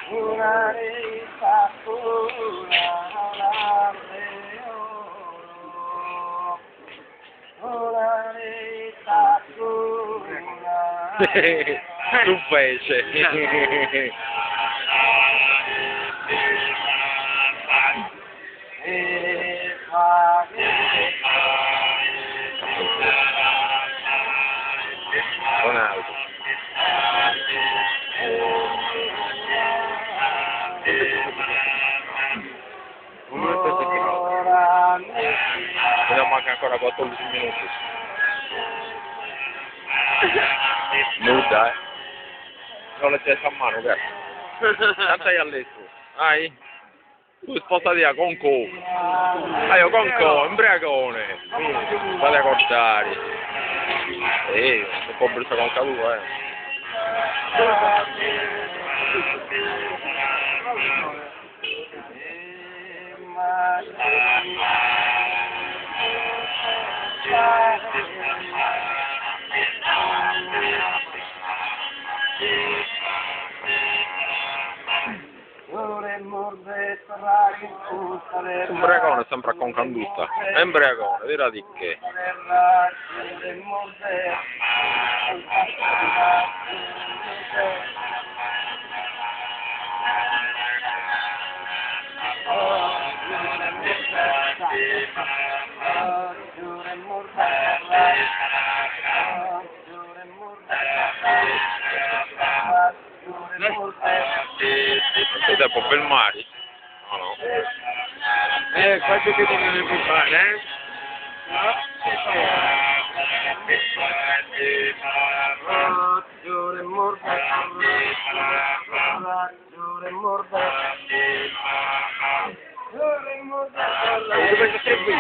Una risa pura, una risa pura. Tu fece. Ronaldo. Ne manca ancora 14 minuti. Nuda, non le testa a mano, cazzo. Tanto hai a letto. Hai? Tu spostati a Conco. Io Conco, imbriagone. State a cortare. Un po' brutta con caduta, Imbriagone sempre con canduta. È imbriagone, dirà di che. Sei tempo per mare? No, no. Quanto che devi fare, eh? Dove sei qui?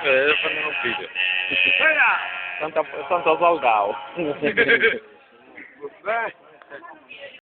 Devo fare un video. Tanto saltavo.